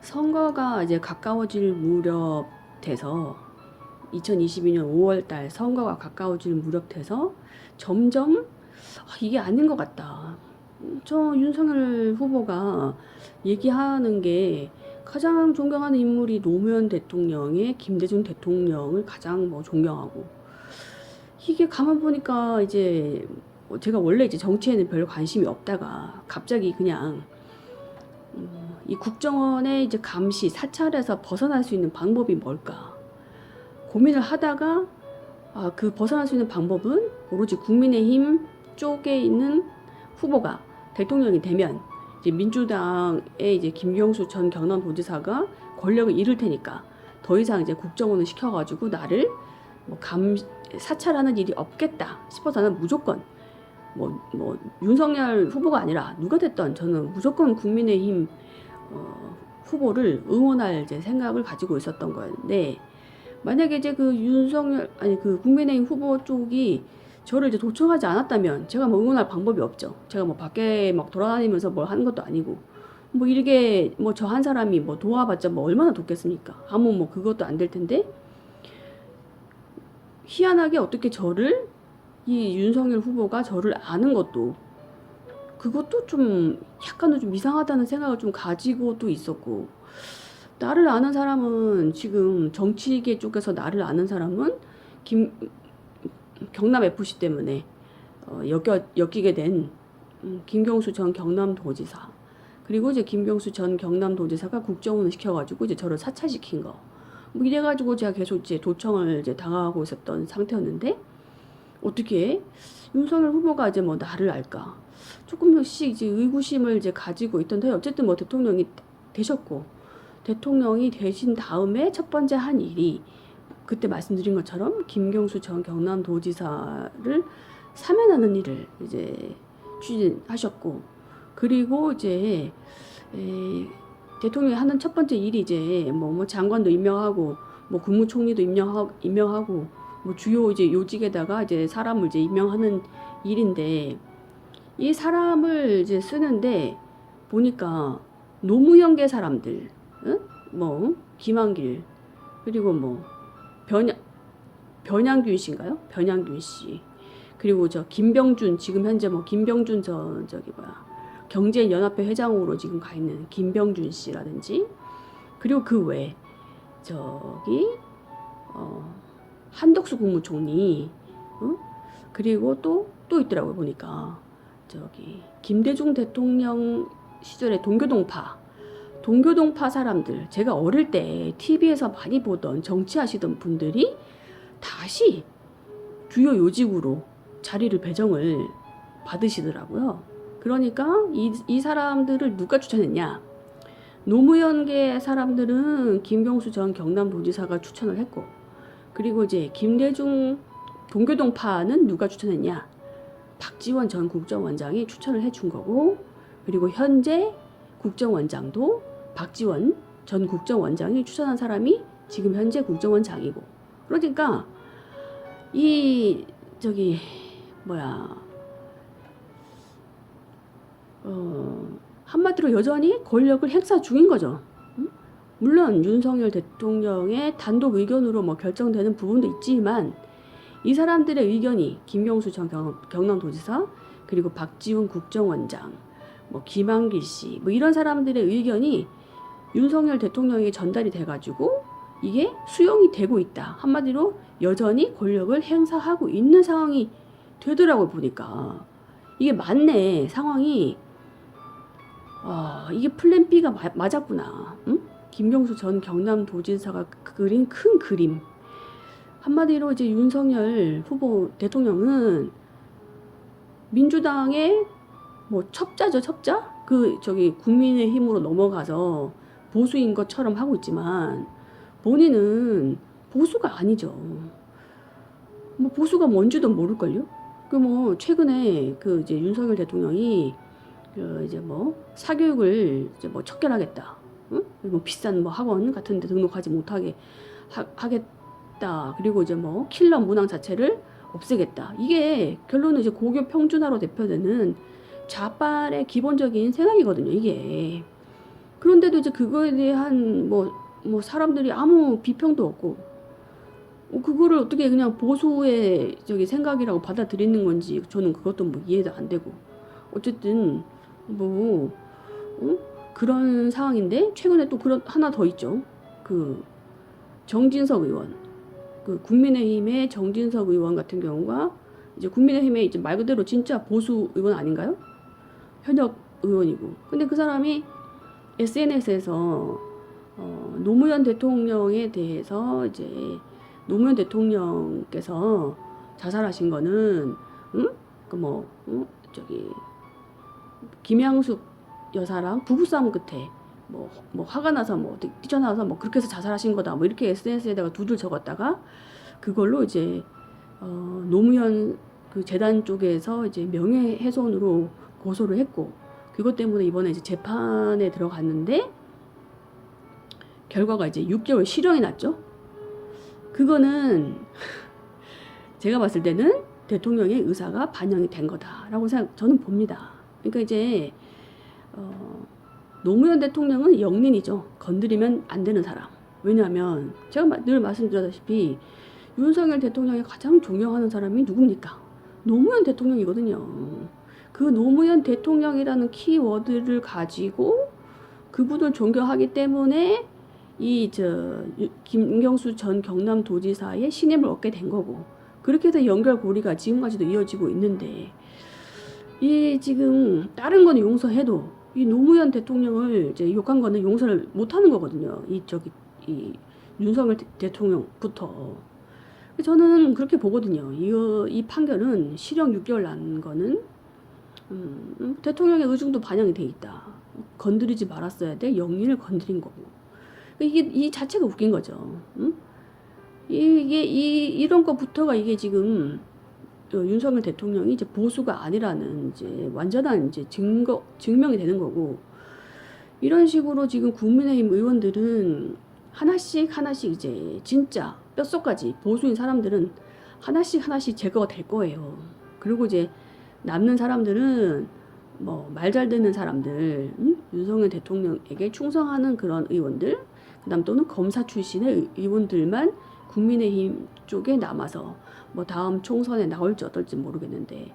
선거가 이제 가까워질 무렵 돼서 2022년 5월달 선거가 가까워질 무렵 돼서 점점 이게 아닌 것 같다. 저 윤석열 후보가 얘기하는 게 가장 존경하는 인물이 노무현 대통령의 김대중 대통령을 가장 뭐 존경하고, 이게 가만 보니까 이제 제가 원래 이제 정치에는 별 관심이 없다가 갑자기 그냥 이 국정원의 이제 감시 사찰에서 벗어날 수 있는 방법이 뭘까 고민을 하다가, 그 벗어날 수 있는 방법은 오로지 국민의힘 쪽에 있는 후보가 대통령이 되면 이제 민주당의 이제 김경수 전 경남도지사가 권력을 잃을 테니까 더 이상 이제 국정원을 시켜가지고 나를 뭐 사찰하는 일이 없겠다 싶어서 는 무조건 뭐 윤석열 후보가 아니라 누가 됐던 저는 무조건 국민의힘 후보를 응원할 이제 생각을 가지고 있었던 거였는데, 만약에 이제 그 윤석열 그 국민의힘 후보 쪽이 저를 이제 도청하지 않았다면 제가 뭐 응원할 방법이 없죠. 제가 뭐 밖에 막 돌아다니면서 뭘 하는 것도 아니고, 뭐 이렇게 뭐 저 한 사람이 뭐 도와봤자 뭐 얼마나 돕겠습니까? 아무 뭐 그것도 안 될 텐데, 희한하게 어떻게 저를 이 윤석열 후보가 저를 아는 것도, 그것도 좀 약간은 좀 이상하다는 생각을 좀 가지고도 있었고, 나를 아는 사람은 지금 정치계 쪽에서 나를 아는 사람은 경남 FC 때문에 엮이게 된 김경수 전 경남도지사, 그리고 이제 김경수 전 경남도지사가 국정원을 시켜가지고 이제 저를 사찰시킨 거, 뭐 이래가지고 제가 계속 이제 도청을 이제 당하고 있었던 상태였는데, 어떻게 윤석열 후보가 이제 뭐 나를 알까 조금씩 이제 의구심을 이제 가지고 있던데, 어쨌든 뭐 대통령이 되셨고, 대통령이 되신 다음에 첫 번째 한 일이 그때 말씀드린 것처럼 김경수 전 경남도지사를 사면하는 일을 이제 추진하셨고, 그리고 이제 대통령이 하는 첫 번째 일이 이제 뭐 장관도 임명하고 뭐 국무총리도 임명하고 뭐 주요 이제 요직에다가 이제 사람을 이제 임명하는 일인데, 이 사람을 이제 쓰는데 보니까 노무현계 사람들, 응? 뭐 김한길, 그리고 뭐 변양균 씨인가요? 변양균 씨, 그리고 저 김병준, 지금 현재 뭐 김병준 저기 뭐야 경제연합회 회장으로 지금 가 있는 김병준 씨라든지, 그리고 그 외에 저기 한덕수 국무총리, 그리고 또 있더라고요. 보니까 저기 김대중 대통령 시절에 동교동파 사람들, 제가 어릴 때 TV에서 많이 보던 정치하시던 분들이 다시 주요 요직으로 자리를 배정을 받으시더라고요. 그러니까 이 사람들을 누가 추천했냐? 노무현계 사람들은 김경수 전 경남도지사가 추천을 했고, 그리고 이제 김대중 동교동파는 누가 추천했냐? 박지원 전 국정원장이 추천을 해준 거고, 그리고 현재 국정원장도 박지원 전 국정원장이 추천한 사람이 지금 현재 국정원장이고, 그러니까 이 저기 뭐야 한마디로 여전히 권력을 행사 중인 거죠. 물론 윤석열 대통령의 단독 의견으로 뭐 결정되는 부분도 있지만, 이 사람들의 의견이 김경수 전 경남도지사, 그리고 박지원 국정원장, 뭐 김한길 씨, 뭐 이런 사람들의 의견이 윤석열 대통령에게 전달이 돼가지고 이게 수용이 되고 있다. 한마디로 여전히 권력을 행사하고 있는 상황이 되더라고. 보니까 이게 맞네, 상황이. 이게 플랜 B가 맞았구나. 응? 김경수 전 경남도지사가 그린 큰 그림. 한마디로 이제 윤석열 후보 대통령은 민주당의 뭐 첩자죠, 첩자? 그 저기 국민의힘으로 넘어가서 보수인 것처럼 하고 있지만 본인은 보수가 아니죠. 뭐 보수가 뭔지도 모를걸요? 그 뭐 최근에 그 이제 윤석열 대통령이 그 이제 뭐 사교육을 이제 뭐 척결하겠다. 응? 뭐 비싼 뭐 학원 같은 데 등록하지 못하게 하겠다. 그리고 이제 뭐 킬러 문항 자체를 없애겠다. 이게 결론은 이제 고교 평준화로 대표되는 좌빨의 기본적인 생각이거든요, 이게. 그런데도 이제 그거에 대한 뭐 사람들이 아무 비평도 없고, 그거를 어떻게 그냥 보수의 저기 생각이라고 받아들이는 건지 저는 그것도 뭐 이해도 안 되고. 어쨌든 뭐 그런 상황인데, 최근에 또 그런 하나 더 있죠. 그 정진석 의원, 그 국민의힘의 정진석 의원 같은 경우가 이제 국민의힘의 이제 말 그대로 진짜 보수 의원 아닌가요? 현역 의원이고. 근데 그 사람이 SNS에서 노무현 대통령에 대해서 이제 노무현 대통령께서 자살하신 거는 그뭐 저기 김양숙 여사랑 부부싸움 끝에 뭐 화가 나서 뭐 뛰쳐나와서 뭐 그렇게 해서 자살하신 거다 뭐 이렇게 SNS에다가 두줄 적었다가, 그걸로 이제 노무현 그 재단 쪽에서 이제 명예훼손으로 고소를 했고, 그것 때문에 이번에 이제 재판에 들어갔는데 결과가 이제 6개월 실형이 났죠. 그거는 제가 봤을 때는 대통령의 의사가 반영이 된 거다라고 저는 봅니다. 그러니까 이제 노무현 대통령은 영린이죠. 건드리면 안 되는 사람. 왜냐하면 제가 늘 말씀드렸다시피 윤석열 대통령이 가장 존경하는 사람이 누굽니까? 노무현 대통령이거든요. 그 노무현 대통령이라는 키워드를 가지고 그분을 존경하기 때문에 김경수 전 경남도지사의 신임을 얻게 된 거고, 그렇게 해서 연결고리가 지금까지도 이어지고 있는데, 이 지금 다른 거는 용서해도 이 노무현 대통령을 이제 욕한 거는 용서를 못 하는 거거든요. 이 윤석열 대통령부터. 저는 그렇게 보거든요. 이 판결은 실형 6개월 난 거는 대통령의 의중도 반영이 돼 있다. 건드리지 말았어야 돼. 영린을 건드린 거고. 이 자체가 웃긴 거죠. 이런 거부터가 이게 지금 윤석열 대통령이 이제 보수가 아니라는 이제 완전한 이제 증명이 되는 거고, 이런 식으로 지금 국민의힘 의원들은 하나씩 이제 진짜 뼛속까지 보수인 사람들은 하나씩 제거가 될 거예요. 그리고 이제 남는 사람들은 뭐 말 잘 듣는 사람들, 윤석열 대통령에게 충성하는 그런 의원들, 그다음 또는 검사 출신의 의원들만 국민의힘 쪽에 남아서 뭐 다음 총선에 나올지 어떨지 모르겠는데,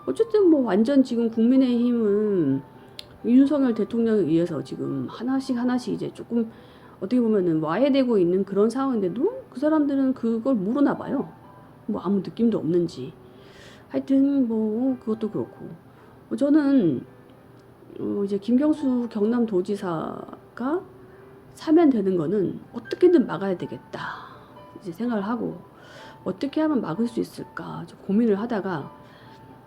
어쨌든 뭐 완전 지금 국민의힘은 윤석열 대통령에 의해서 지금 하나씩 이제 조금 어떻게 보면은 와해되고 있는 그런 상황인데도 그 사람들은 그걸 모르나 봐요. 뭐 아무 느낌도 없는지. 하여튼 뭐 그것도 그렇고, 저는 이제 김경수 경남도지사가 사면되는 거는 어떻게든 막아야 되겠다 이제 생각을 하고, 어떻게 하면 막을 수 있을까 고민을 하다가,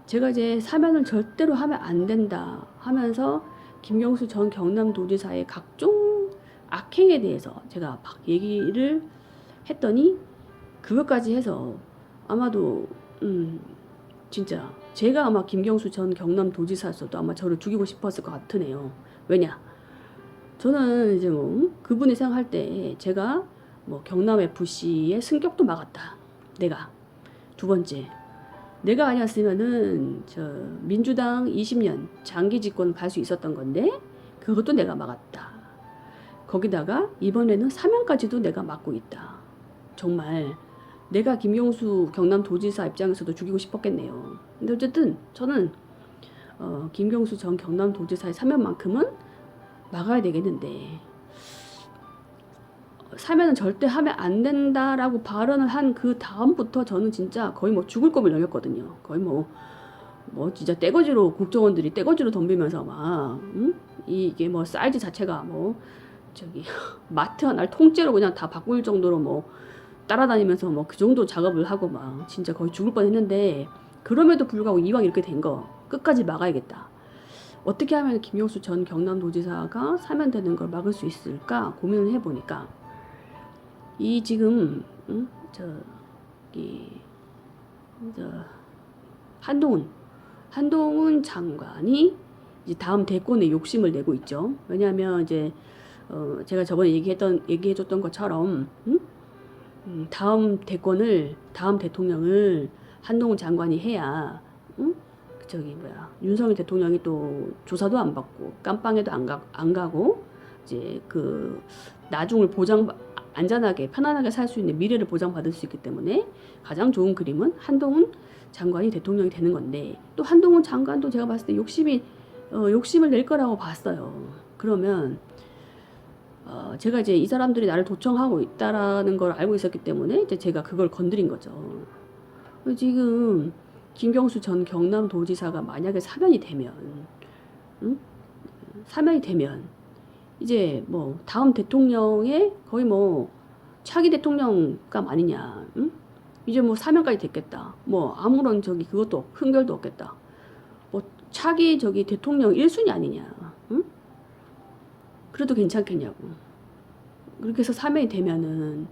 제가 이제 사면을 절대로 하면 안 된다 하면서 김경수 전 경남도지사의 각종 악행에 대해서 제가 막 얘기를 했더니, 그것까지 해서 아마도 진짜 제가 아마 김경수 전 경남도지사였어도 아마 저를 죽이고 싶었을 것 같으네요. 왜냐? 저는 이제 뭐 그분이 생각할 때 제가 뭐 경남FC의 승격도 막았다. 내가. 두 번째, 내가 아니었으면은 민주당 20년 장기 집권 갈 수 있었던 건데 그것도 내가 막았다. 거기다가 이번에는 사면까지도 내가 막고 있다. 정말 내가 김경수 경남도지사 입장에서도 죽이고 싶었겠네요. 근데 어쨌든 저는 김경수 전 경남도지사의 사면만큼은 막아야 되겠는데, 사면은 절대 하면 안 된다라고 발언을 한 그 다음부터 저는 진짜 거의 뭐 죽을 겁을 넘겼거든요. 거의 뭐 진짜 떼거지로 국정원들이 떼거지로 덤비면서 막 이게 뭐 사이즈 자체가 뭐 마트 하나를 통째로 그냥 다 바꿀 정도로 뭐 따라다니면서 뭐 그 정도 작업을 하고 막 진짜 거의 죽을 뻔했는데, 그럼에도 불구하고 이왕 이렇게 된 거 끝까지 막아야겠다. 어떻게 하면 김경수 전 경남도지사가 사면되는 걸 막을 수 있을까 고민을 해보니까, 이 지금 한동훈 장관이 이제 다음 대권에 욕심을 내고 있죠. 왜냐하면 이제 제가 저번에 얘기해줬던 것처럼 다음 대통령을 한동훈 장관이 해야 윤석열 대통령이 또 조사도 안 받고 깜빵에도 안 가고 이제 그 나중을 안전하게 편안하게 살 수 있는 미래를 보장받을 수 있기 때문에 가장 좋은 그림은 한동훈 장관이 대통령이 되는 건데, 또 한동훈 장관도 제가 봤을 때 욕심을 낼 거라고 봤어요. 그러면 제가 이제 이 사람들이 나를 도청하고 있다라는 걸 알고 있었기 때문에 이제 제가 그걸 건드린 거죠. 지금 김경수 전 경남도지사가 만약에 사면이 되면, 응? 사면이 되면 이제 뭐 다음 대통령의 거의 뭐 차기 대통령감 아니냐, 응? 이제 뭐 사면까지 됐겠다. 뭐 아무런 그것도 흥결도 없겠다. 뭐 차기 대통령 1순위 아니냐, 응? 그래도 괜찮겠냐고. 그렇게 해서 사면이 되면은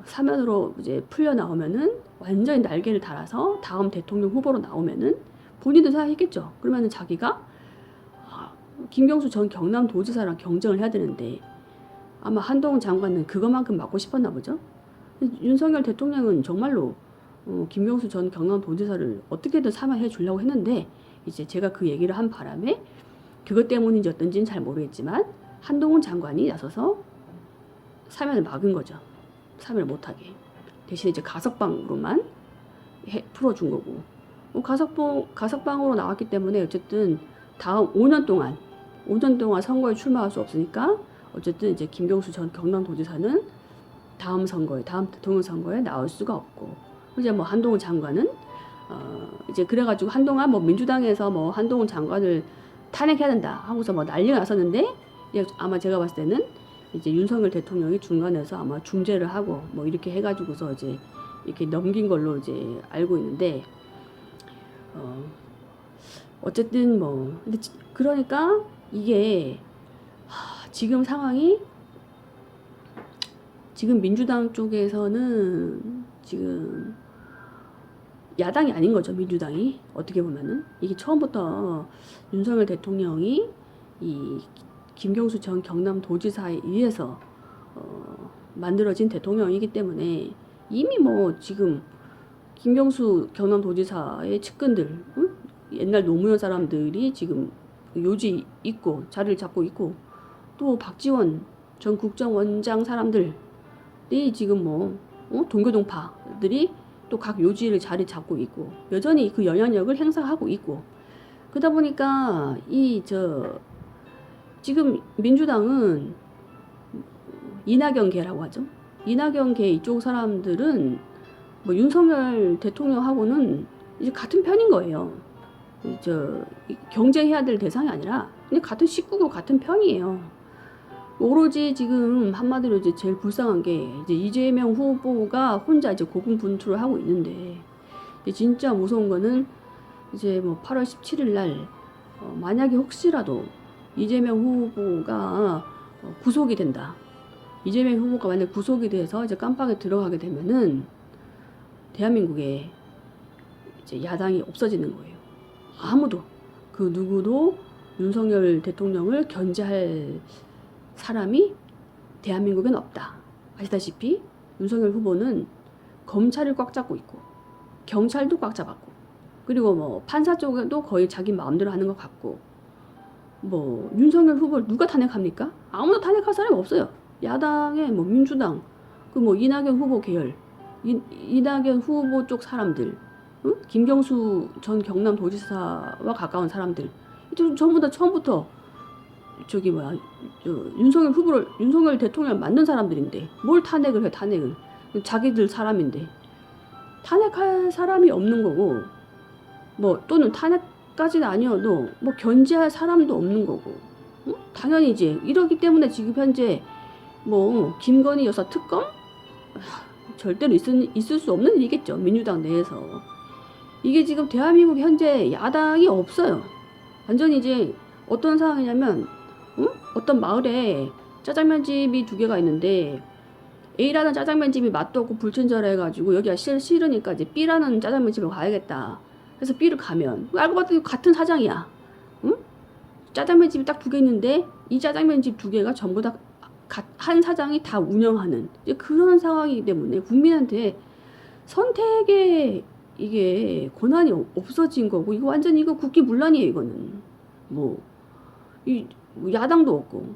사면으로 이제 풀려 나오면은 완전히 날개를 달아서 다음 대통령 후보로 나오면은 본인도 생각했겠죠. 그러면은 자기가 김경수 전 경남도지사랑 경쟁을 해야 되는데, 아마 한동훈 장관은 그것만큼 맡고 싶었나 보죠. 윤석열 대통령은 정말로 김경수 전 경남도지사를 어떻게든 사면해 주려고 했는데, 이제 제가 그 얘기를 한 바람에 그것 때문인지 어떤지는 잘 모르겠지만 한동훈 장관이 나서서 사면을 막은 거죠. 사면을 못하게. 대신에 이제 가석방으로만 풀어준 거고. 가석방으로 나왔기 때문에 어쨌든 다음 5년 동안 선거에 출마할 수 없으니까 어쨌든 이제 김경수 전 경남도지사는 다음 대통령 선거에 나올 수가 없고, 이제 뭐 한동훈 장관은 이제 그래가지고 한동안 뭐 민주당에서 뭐 한동훈 장관을 탄핵해야 된다 하고서 뭐 난리가 났었는데, 아마 제가 봤을 때는 이제 윤석열 대통령이 중간에서 아마 중재를 하고 뭐 이렇게 해가지고서 이제 이렇게 넘긴 걸로 이제 알고 있는데, 어쨌든 뭐 근데 그러니까 이게 지금 상황이, 지금 민주당 쪽에서는 지금 야당이 아닌 거죠. 민주당이 어떻게 보면은 이게 처음부터 윤석열 대통령이 이 김경수 전 경남도지사에 의해서 만들어진 대통령이기 때문에 이미 뭐 지금 김경수 경남도지사의 측근들, 응? 옛날 노무현 사람들이 지금 요지 있고 자리를 잡고 있고, 또 박지원 전 국정원장 사람들이 지금 뭐 동교동파들이 또 각 요지를 자리 잡고 있고 여전히 그 영향력을 행사하고 있고, 그러다 보니까 지금 민주당은 이낙연계라고 하죠. 이낙연계 이쪽 사람들은 뭐 윤석열 대통령하고는 이제 같은 편인 거예요. 경쟁해야 될 대상이 아니라 그냥 같은 식구고 같은 편이에요. 오로지 지금 한마디로 이제 제일 불쌍한 게 이제 이재명 후보가 혼자 이제 고군분투를 하고 있는데, 진짜 무서운 거는 이제 뭐 8월 17일 날 만약에 혹시라도 이재명 후보가 구속이 된다. 이재명 후보가 만약 구속이 돼서 이제 깜빵에 들어가게 되면은 대한민국에 이제 야당이 없어지는 거예요. 아무도 그 누구도 윤석열 대통령을 견제할 사람이 대한민국엔 없다. 아시다시피 윤석열 후보는 검찰을 꽉 잡고 있고 경찰도 꽉 잡았고, 그리고 뭐 판사 쪽에도 거의 자기 마음대로 하는 것 같고, 뭐 윤석열 후보를 누가 탄핵합니까? 아무도 탄핵할 사람이 없어요. 야당의 뭐 민주당, 그 뭐 이낙연 후보 계열, 이낙연 후보 쪽 사람들, 응? 김경수 전 경남도지사와 가까운 사람들, 전부 다 처음부터 윤석열 대통령을 만든 사람들인데 뭘 탄핵을 해, 탄핵을. 자기들 사람인데 탄핵할 사람이 없는 거고, 뭐 또는 탄핵까지는 아니어도 뭐 견제할 사람도 없는 거고, 응? 당연히 이제 이러기 때문에 지금 현재 뭐 김건희 여사 특검 절대로 있을 수 없는 일이겠죠. 민주당 내에서 이게 지금 대한민국 현재 야당이 없어요. 완전히 이제 어떤 상황이냐면, 응? 어떤 마을에 짜장면 집이 2개가 있는데 A라는 짜장면 집이 맛도 없고 불친절해 해가지고 여기가 싫으니까 이제 B라는 짜장면 집을 가야겠다. 그래서 B를 가면 알고 봤더니 같은 사장이야. 응? 짜장면 집이 딱 2개 있는데 이 짜장면 집 2개가 전부 다 한 사장이 다 운영하는 이제 그런 상황이기 때문에 국민한테 선택에 이게 권한이 없어진 거고, 이거 완전히 이거 국기문란이에요. 이거는 뭐 야당도 없고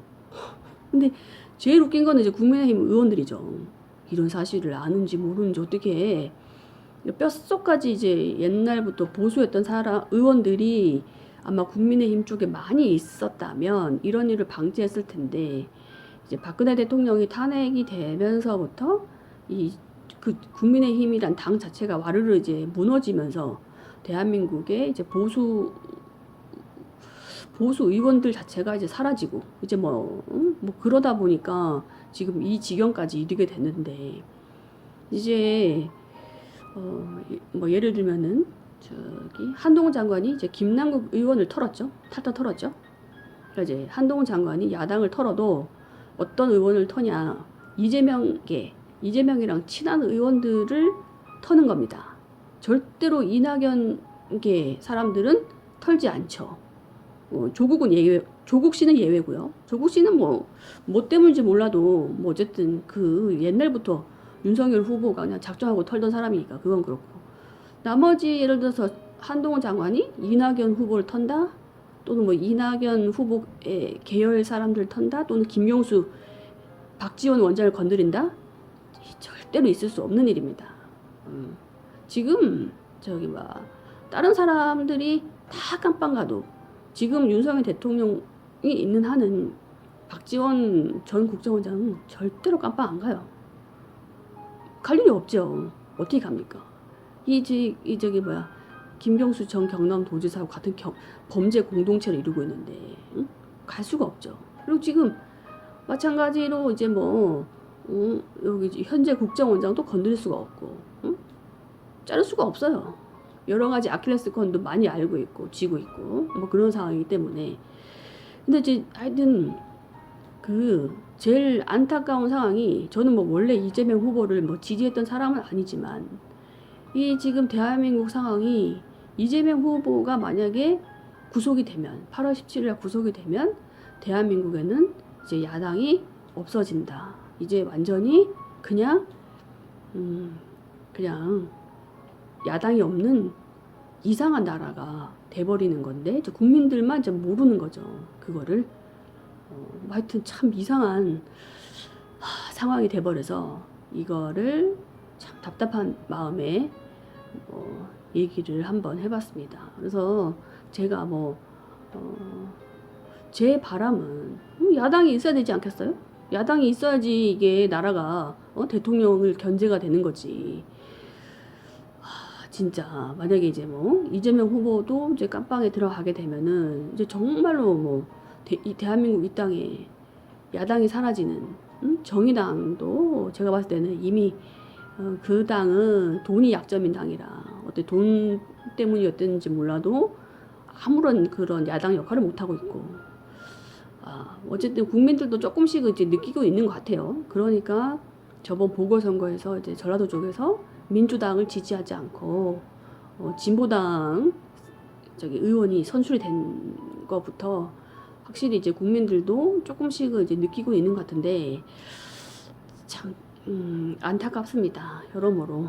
근데 제일 웃긴 거는 이제 국민의힘 의원들이죠. 이런 사실을 아는지 모르는지 어떻게 뼛속까지 이제 옛날부터 보수였던 사람 의원들이 아마 국민의힘 쪽에 많이 있었다면 이런 일을 방지했을 텐데 이제 박근혜 대통령이 탄핵이 되면서부터 이 그 국민의힘이란 당 자체가 와르르 이제 무너지면서 대한민국의 이제 보수 의원들 자체가 이제 사라지고 이제 뭐 그러다 보니까 지금 이 지경까지 이르게 됐는데 이제 뭐 예를 들면은 저기 한동훈 장관이 이제 김남국 의원을 털었죠. 탈탈 털었죠. 그러니까 이제 한동훈 장관이 야당을 털어도 어떤 의원을 터냐? 이재명이랑 친한 의원들을 터는 겁니다. 절대로 이낙연계 사람들은 털지 않죠. 조국은 예외, 조국 씨는 예외고요. 조국 씨는 뭐 때문인지 몰라도 뭐 어쨌든 그 옛날부터 윤석열 후보가 그냥 작정하고 털던 사람이니까 그건 그렇고. 나머지 예를 들어서 한동훈 장관이 이낙연 후보를 턴다? 또는 뭐 이낙연 후보의 계열 사람들 턴다? 또는 김용수, 박지원 원장을 건드린다? 절대로 있을 수 없는 일입니다. 지금 저기 다른 사람들이 다 깜빵 가도 지금 윤석열 대통령이 있는 한은 박지원 전 국정원장은 절대로 깜빵 안 가요. 갈 일이 없죠. 어떻게 갑니까? 김경수 전 경남도지사하고 같은 범죄 공동체를 이루고 있는데 갈 수가 없죠. 그리고 지금 마찬가지로 이제 여기 현재 국정원장도 건드릴 수가 없고 자를 수가 없어요. 여러 가지 아킬레스건도 많이 알고 있고 쥐고 있고 뭐 그런 상황이기 때문에. 근데 이제 하여튼 그 제일 안타까운 상황이 저는 뭐 원래 이재명 후보를 뭐 지지했던 사람은 아니지만 이 지금 대한민국 상황이 이재명 후보가 만약에 구속이 되면 8월 17일 구속이 되면 대한민국에는 이제 야당이 없어진다. 이제 완전히 그냥 야당이 없는 이상한 나라가 돼버리는 건데 국민들만 이제 모르는 거죠. 그거를 하여튼 참 이상한 상황이 돼버려서 이거를 참 답답한 마음에 얘기를 한번 해봤습니다. 그래서 제가 제 바람은 야당이 있어야 되지 않겠어요? 야당이 있어야지 이게 나라가 대통령을 견제가 되는 거지. 진짜 만약에 이제 이재명 후보도 이제 깜빵에 들어가게 되면은 이제 정말로 이 대한민국 이 땅에 야당이 사라지는 정의당도 제가 봤을 때는 이미 그 당은 돈이 약점인 당이라 어때 돈 때문이었는지 몰라도 아무런 그런 야당 역할을 못 하고 있고 어쨌든 국민들도 조금씩 이제 느끼고 있는 것 같아요. 그러니까 저번 보궐선거에서 이제 전라도 쪽에서 민주당을 지지하지 않고 진보당 의원이 선출이 된 것부터 확실히 이제 국민들도 조금씩 이제 느끼고 있는 것 같은데 참 안타깝습니다. 여러모로.